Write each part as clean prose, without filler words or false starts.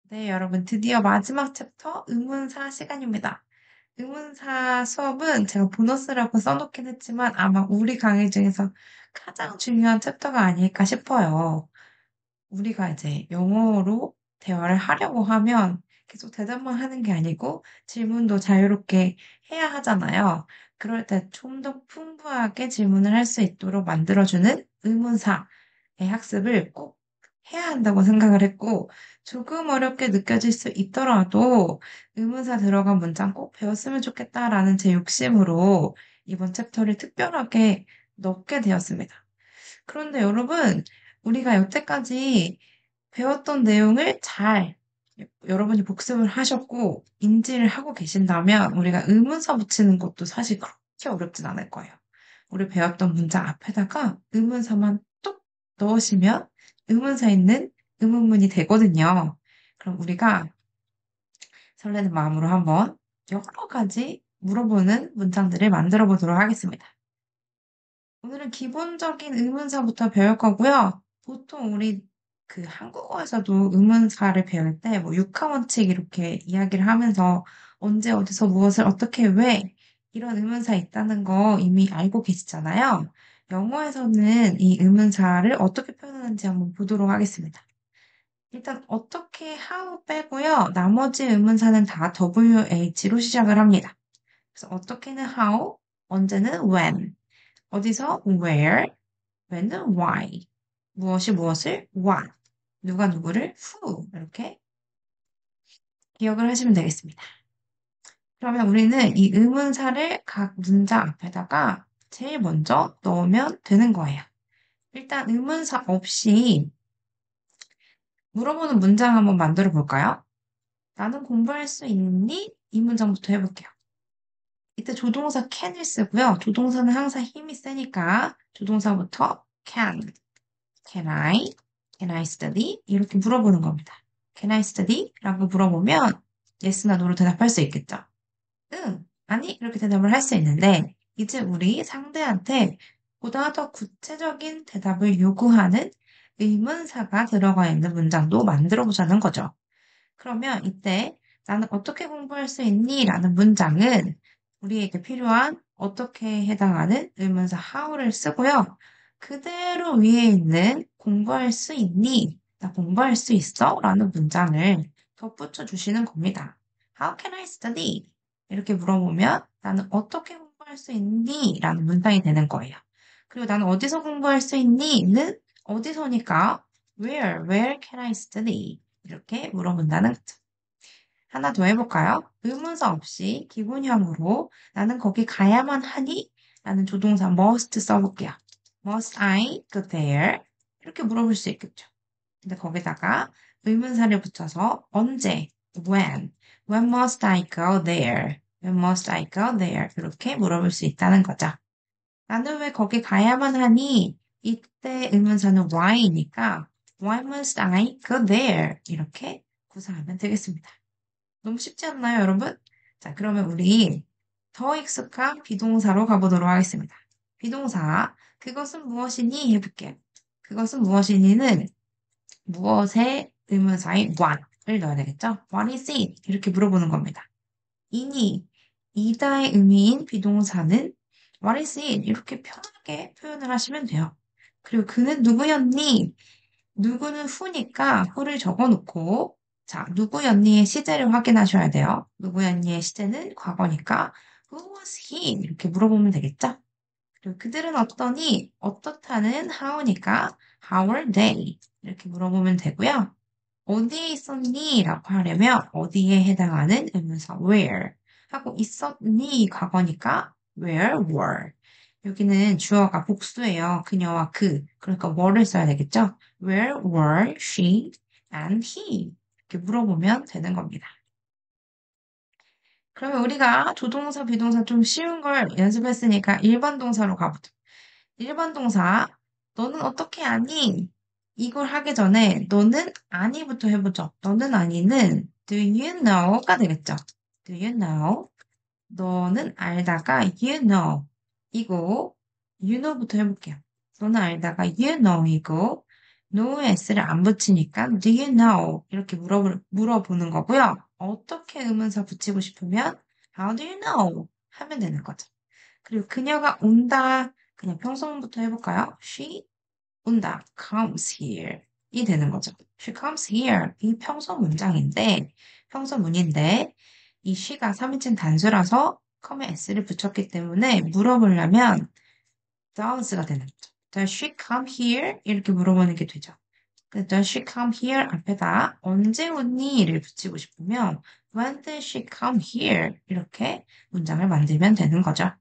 네, 여러분, 드디어 마지막 챕터 의문사 시간입니다. 의문사 수업은 제가 보너스라고 써놓긴 했지만 아마 우리 강의 중에서 가장 중요한 챕터가 아닐까 싶어요. 우리가 이제 영어로 대화를 하려고 하면 계속 대답만 하는 게 아니고 질문도 자유롭게 해야 하잖아요. 그럴 때 좀 더 풍부하게 질문을 할 수 있도록 만들어주는 의문사의 학습을 꼭 해야 한다고 생각을 했고, 조금 어렵게 느껴질 수 있더라도 의문사 들어간 문장 꼭 배웠으면 좋겠다라는 제 욕심으로 이번 챕터를 특별하게 넣게 되었습니다. 그런데 여러분, 우리가 여태까지 배웠던 내용을 잘 여러분이 복습을 하셨고 인지를 하고 계신다면 우리가 의문사 붙이는 것도 사실 그렇게 어렵진 않을 거예요. 우리 배웠던 문장 앞에다가 의문사만 뚝 넣으시면 의문사 있는 의문문이 되거든요. 그럼 우리가 설레는 마음으로 한번 여러 가지 물어보는 문장들을 만들어 보도록 하겠습니다. 오늘은 기본적인 의문사부터 배울 거고요. 보통 우리 그 한국어에서도 의문사를 배울 때 뭐 육하 원칙 이렇게 이야기를 하면서 언제 어디서 무엇을 어떻게 왜 이런 의문사 있다는 거 이미 알고 계시잖아요. 영어에서는 이 의문사를 어떻게 표현하는지 한번 보도록 하겠습니다. 일단 어떻게 how 빼고요. 나머지 의문사는 다 WH로 시작을 합니다. 그래서 어떻게는 how, 언제는 when, 어디서 where, when은 why, 무엇이 무엇을 what, 누가 누구를 who 이렇게 기억을 하시면 되겠습니다. 그러면 우리는 이 의문사를 각 문장 앞에다가 제일 먼저 넣으면 되는 거예요. 일단 의문사 없이 물어보는 문장 한번 만들어 볼까요? 나는 공부할 수 있니? 이 문장부터 해볼게요. 이때 조동사 can을 쓰고요. 조동사는 항상 힘이 세니까 조동사부터 can, can I, can I study? 이렇게 물어보는 겁니다. Can I study? 라고 물어보면 yes나 no로 대답할 수 있겠죠. 응, 아니 이렇게 대답을 할 수 있는데 이제 우리 상대한테 보다 더 구체적인 대답을 요구하는 의문사가 들어가 있는 문장도 만들어 보자는 거죠. 그러면 이때 나는 어떻게 공부할 수 있니? 라는 문장은 우리에게 필요한 어떻게 해당하는 의문사 how를 쓰고요. 그대로 위에 있는 공부할 수 있니? 나 공부할 수 있어? 라는 문장을 덧붙여 주시는 겁니다. How can I study? 이렇게 물어보면 나는 어떻게 공부할 수 있니? 라는 문장이 되는 거예요. 그리고 나는 어디서 공부할 수 있니?는 어디서니까 where can I study? 이렇게 물어본다는 거죠. 하나 더 해볼까요? 의문사 없이 기본형으로 나는 거기 가야만 하니? 라는 조동사 must 써볼게요. Must I go there? 이렇게 물어볼 수 있겠죠. 근데 거기다가 의문사를 붙여서 언제, when must I go there? when must I go there? 이렇게 물어볼 수 있다는 거죠. 나는 왜 거기 가야만 하니? 이때 의문사는 why니까 why must I go there? 이렇게 구사하면 되겠습니다. 너무 쉽지 않나요, 여러분? 자, 그러면 우리 더 익숙한 비동사로 가보도록 하겠습니다. 비동사, 그것은 무엇이니? 해볼게요. 그것은 무엇이니는 무엇의 의문사인 what을 넣어야 되겠죠? What is it? 이렇게 물어보는 겁니다. 이니, 이다의 의미인 비동사는 What is it? 이렇게 편하게 표현을 하시면 돼요. 그리고 그는 누구였니? 누구는 후니까 후를 적어놓고 자, 누구였니의 시제를 확인하셔야 돼요. 누구였니의 시제는 과거니까 Who was he? 이렇게 물어보면 되겠죠? 그리고 그들은 어떠니? 어떻다는 how니까 How are they? 이렇게 물어보면 되고요. 어디에 있었니? 라고 하려면 어디에 해당하는 의문사 where 하고 있었니? 과거니까 where were. 여기는 주어가 복수예요. 그녀와 그. 그러니까 were를 써야 되겠죠? Where were she and he? 이렇게 물어보면 되는 겁니다. 그러면 우리가 조동사, 비동사 좀 쉬운 걸 연습했으니까 일반 동사로 가보죠. 일반 동사, 너는 어떻게 아니? 이걸 하기 전에 너는 아니부터 해보죠. 너는 아니는 do you know가 되겠죠. do you know? 너는 알다가 you know 이고 you know부터 해볼게요. 너는 알다가 you know이고 know에 s를 안 붙이니까 do you know? 이렇게 물어보는 거고요. 어떻게 의문사 붙이고 싶으면 how do you know? 하면 되는 거죠. 그리고 그녀가 온다. 그냥 평소문부터 해볼까요? She 온다. comes here. 이 되는 거죠. She comes here. 이 평소 문장인데, 평소문인데, 이 she가 3인칭 단수라서 come에 s를 붙였기 때문에 물어보려면 does가 되는 거죠. Does she come here? 이렇게 물어보는 게 되죠. 그 Does she come here? 앞에다 언제 오니?를 붙이고 싶으면 When does she come here? 이렇게 문장을 만들면 되는 거죠.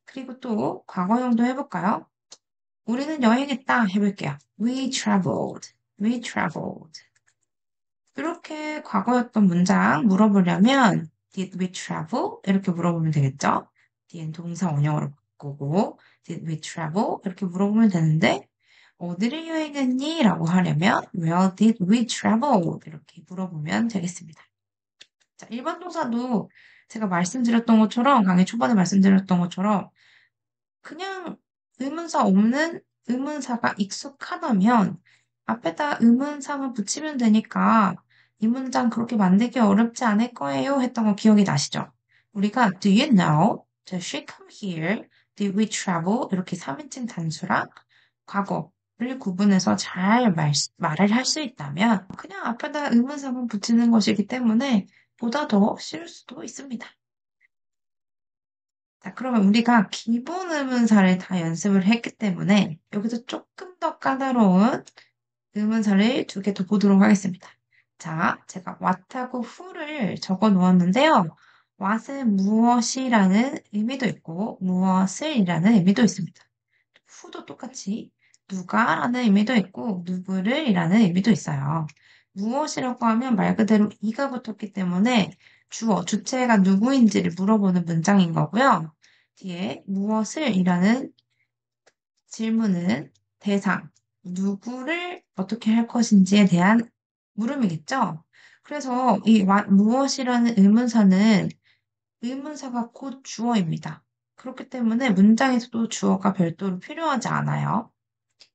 그리고 또 과거형도 해볼까요? 우리는 여행했다 해볼게요. We traveled. We traveled. 이렇게 과거였던 문장 물어보려면 Did we travel? 이렇게 물어보면 되겠죠? 뒤엔 동사 원형으로 바꾸고 Did we travel? 이렇게 물어보면 되는데 어디를 여행했니? 라고 하려면 Where did we travel? 이렇게 물어보면 되겠습니다. 자, 일반 동사도 제가 말씀드렸던 것처럼 강의 초반에 말씀드렸던 것처럼 그냥 의문사 없는 의문사가 익숙하다면 앞에다 의문사만 붙이면 되니까 이 문장 그렇게 만들기 어렵지 않을 거예요 했던 거 기억이 나시죠? 우리가 Do you know? Does she come here? Did we travel? 이렇게 3인칭 단수랑 과거를 구분해서 잘 말을 할 수 있다면 그냥 앞에다 의문사만 붙이는 것이기 때문에 보다 더 쉬울 수도 있습니다. 자, 그러면 우리가 기본 의문사를 다 연습을 했기 때문에 여기서 조금 더 까다로운 의문사를 두 개 더 보도록 하겠습니다. 자, 제가 what하고 who를 적어 놓았는데요. what은 무엇이라는 의미도 있고 무엇을이라는 의미도 있습니다. who도 똑같이 누가라는 의미도 있고 누구를이라는 의미도 있어요. 무엇이라고 하면 말 그대로 이가 붙었기 때문에 주체가 누구인지를 물어보는 문장인 거고요. 뒤에 무엇을이라는 질문은 대상, 누구를 어떻게 할 것인지에 대한 물음이겠죠? 그래서 이 무엇이라는 의문사는 의문사가 곧 주어입니다. 그렇기 때문에 문장에서도 주어가 별도로 필요하지 않아요.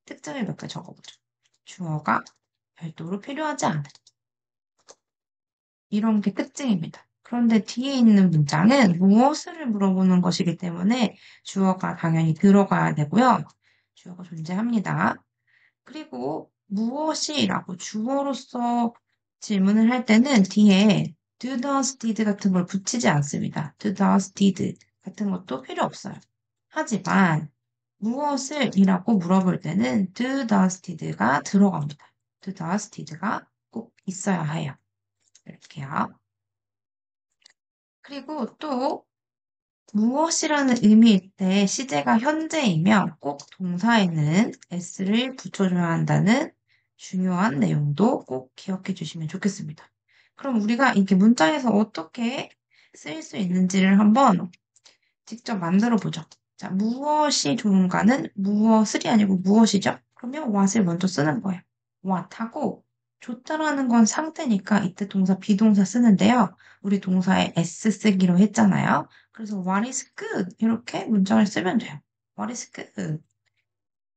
특징을 몇 개 적어보죠. 주어가 별도로 필요하지 않은. 이런 게 특징입니다. 그런데 뒤에 있는 문장은 무엇을 물어보는 것이기 때문에 주어가 당연히 들어가야 되고요. 주어가 존재합니다. 그리고 무엇이라고 주어로서 질문을 할 때는 뒤에 do, does, did 같은 걸 붙이지 않습니다. do, does, did 같은 것도 필요 없어요. 하지만 무엇을 이라고 물어볼 때는 do, does, did가 들어갑니다. do, does, did가 꼭 있어야 해요. 이렇게요. 그리고 또 무엇이라는 의미일 때 시제가 현재이면 꼭 동사에는 s를 붙여줘야 한다는 중요한 내용도 꼭 기억해 주시면 좋겠습니다. 그럼 우리가 이게 문장에서 어떻게 쓰일 수 있는지를 한번 직접 만들어 보죠. 자, 무엇이 좋은가는 무엇을이 아니고 무엇이죠? 그러면 what을 먼저 쓰는 거예요. what 하고 좋다라는 건 상태니까 이때 동사 비동사 쓰는데요. 우리 동사에 s 쓰기로 했잖아요. 그래서 what is good 이렇게 문장을 쓰면 돼요. what is good.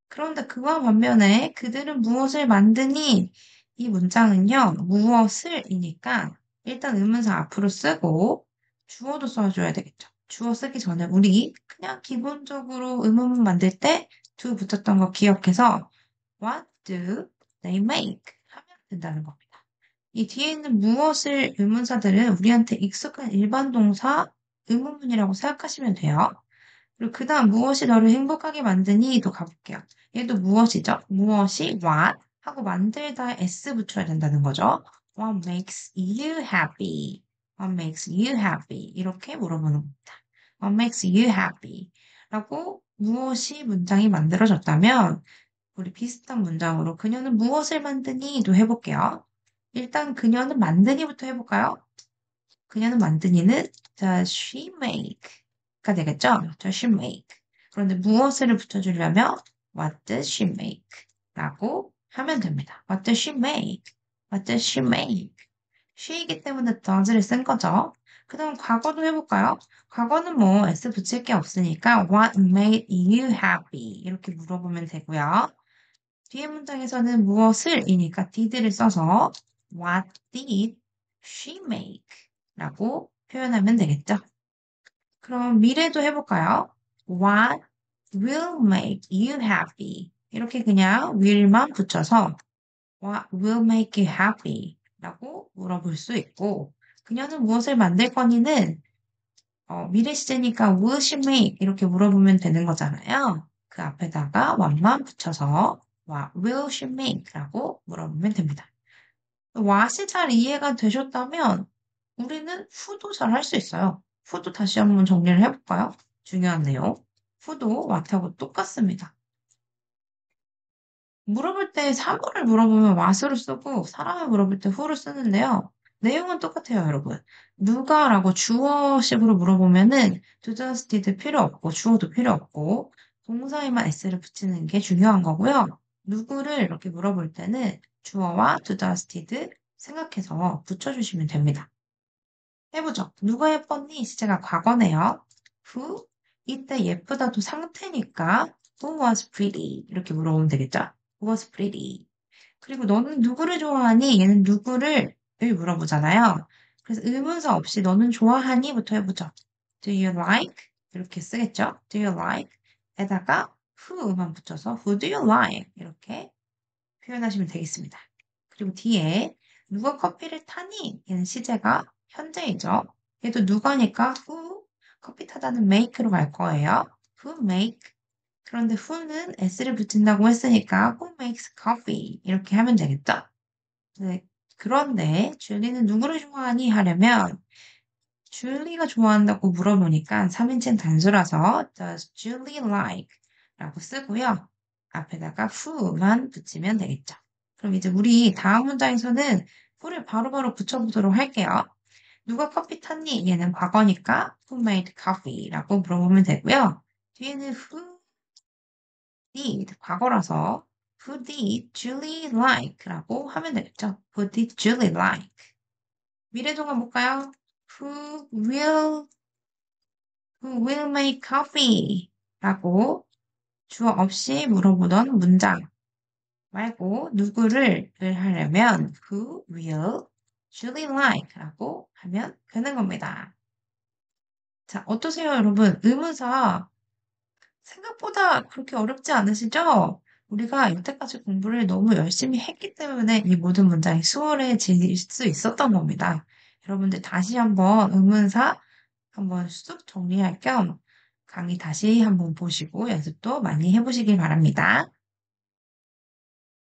그런데 그와 반면에 그들은 무엇을 만드니? 이 문장은요. 무엇을이니까 일단 의문사 앞으로 쓰고 주어도 써줘야 되겠죠. 주어 쓰기 전에 우리 그냥 기본적으로 의문문 만들 때 do 붙였던 거 기억해서 what do they make? 하면 된다는 겁니다. 이 뒤에 있는 무엇을 의문사들은 우리한테 익숙한 일반 동사 의문문이라고 생각하시면 돼요. 그리고 그 다음 무엇이 너를 행복하게 만드니?도 가볼게요. 얘도 무엇이죠? 무엇이 what 하고 만들다에 s 붙여야 된다는 거죠. What makes you happy? What makes you happy? 이렇게 물어보는 겁니다. What makes you happy? 라고 무엇이 문장이 만들어졌다면 우리 비슷한 문장으로 그녀는 무엇을 만드니?도 해볼게요. 일단 그녀는 만드니부터 해볼까요? 그녀는 만드니는 does she make가 되겠죠? does she make. 그런데 무엇을 붙여주려면 what does she make? 라고 하면 됩니다. what does she make? what does she make? she이기 때문에 does를 쓴 거죠. 그 다음 과거도 해볼까요? 과거는 뭐 s 붙일 게 없으니까 what made you happy? 이렇게 물어보면 되고요. 뒤에 문장에서는 무엇을이니까 did를 써서 What did she make? 라고 표현하면 되겠죠. 그럼 미래도 해볼까요? What will make you happy? 이렇게 그냥 will만 붙여서 What will make you happy? 라고 물어볼 수 있고 그녀는 무엇을 만들 거니는 미래 시제니까 will she make? 이렇게 물어보면 되는 거잖아요. 그 앞에다가 what만 붙여서 What will she make? 라고 물어보면 됩니다. what이 잘 이해가 되셨다면 우리는 who도 잘 할 수 있어요. who도 다시 한번 정리를 해볼까요? 중요한 내용. who도 what하고 똑같습니다. 물어볼 때 사물을 물어보면 what으로 쓰고 사람을 물어볼 때 who를 쓰는데요. 내용은 똑같아요, 여러분. 누가라고 주어식으로 물어보면은 does, did 필요 없고 주어도 필요 없고 동사에만 s를 붙이는 게 중요한 거고요. 누구를 이렇게 물어볼 때는 주어와 does, did 생각해서 붙여주시면 됩니다. 해보죠. 누가 예뻤니? 시제가 과거네요. Who? 이때 예쁘다도 상태니까 Who was pretty? 이렇게 물어보면 되겠죠? Who was pretty? 그리고 너는 누구를 좋아하니? 얘는 누구를 물어보잖아요. 그래서 의문사 없이 너는 좋아하니? 부터 해보죠. Do you like? 이렇게 쓰겠죠? Do you like? 에다가 who만 붙여서 Who do you like? 이렇게 표현하시면 되겠습니다. 그리고 뒤에 누가 커피를 타니? 얘는 시제가 현재이죠. 얘도 누가니까 who 커피 타다는 make로 갈 거예요. Who make? 그런데 who는 s를 붙인다고 했으니까 who makes coffee? 이렇게 하면 되겠죠? 네. 그런데 줄리는 누구를 좋아하니? 하려면 줄리가 좋아한다고 물어보니까 3인칭 단수라서 does Julie like? 라고 쓰고요. 앞에다가 who만 붙이면 되겠죠. 그럼 이제 우리 다음 문장에서는 who를 바로바로 붙여보도록 할게요. 누가 커피 탔니? 얘는 과거니까 who made coffee? 라고 물어보면 되고요. 뒤에는 who did 과거라서 who did Julie like? 라고 하면 되겠죠. Who did Julie like? 미래 동안 볼까요? Who will Who will make coffee? 라고 주어 없이 물어보던 문장 말고 누구를 하려면 Who will Julie like? 라고 하면 되는 겁니다. 자, 어떠세요, 여러분? 의문사 생각보다 그렇게 어렵지 않으시죠? 우리가 여태까지 공부를 너무 열심히 했기 때문에 이 모든 문장이 수월해질 수 있었던 겁니다. 여러분들 다시 한번 의문사 한번 쑥 정리할 겸 강의 다시 한번 보시고 연습도 많이 해보시길 바랍니다.